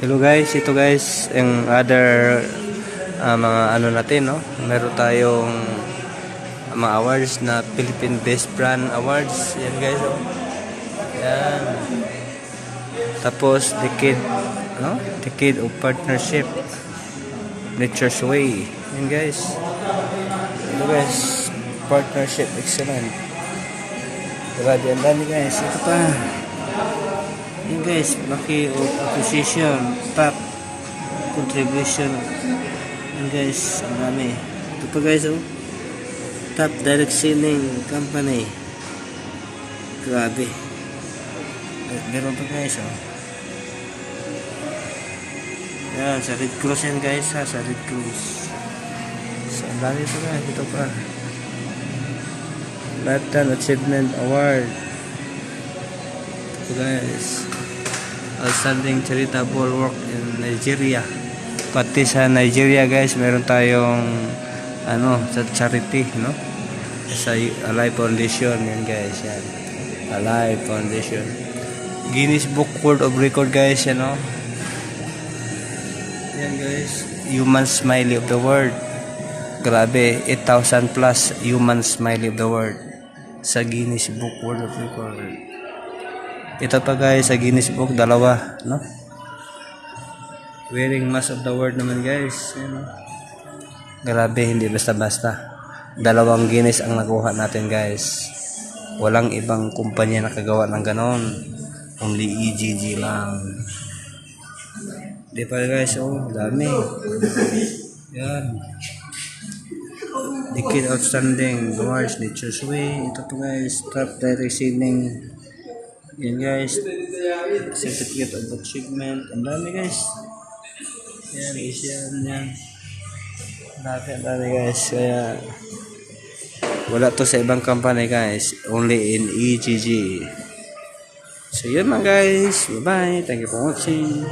Hello guys, ito guys, yung other mga ano natin, no? Meron tayong mga awards na Philippine Best Brand Awards. Yan guys, oh. Yan. Tapos Decade, no? Decade of Partnership. Nature's Way. Yan guys. Ito guys, Partnership Excellent. Grabe, ang dami guys. Ito pa. Yan guys, Lucky of Acquisition, Top Contribution. Yan guys, ang dami. Ito pa guys, oh. Top Direct Selling Company. Grabe. Meron pa guys, oh. Yan, sa Red Cross yan guys, ha, sa Red Cross. So, ang dami pa guys, ito pa. Lifetime Achievement Award. Ito guys. Outstanding charitable work in Nigeria. Pati sa Nigeria guys, meron tayong ano, sa charity, no? Sa Alive Foundation, yan guys, yan. Alive Foundation. Guinness Book World of Record guys, yan, no? Yan guys, Human Smiley of the World. Grabe, 8,000 plus Human Smiley of the World sa Guinness Book World of Record. Ito pa guys, sa Guinness Book, dalawa, no? Wearing Mask of the World naman guys. Yan, no? Grabe, hindi basta-basta. Dalawang Guinness ang nakuha natin guys. Walang ibang kumpanya nakagawa ng ganon. Only EGG lang. Di pa guys, oh, dami. Yan. Decade Outstanding Awards, Nature's Way. Ito pa guys, Top Direct Selling. Yan guys, Certificate of Achievement. Ang dami guys. Yan guys, yan. Ang dami guys. Kaya wala to sa ibang company guys. Only in EGG. So yun lang guys. Bye bye. Thank you for watching.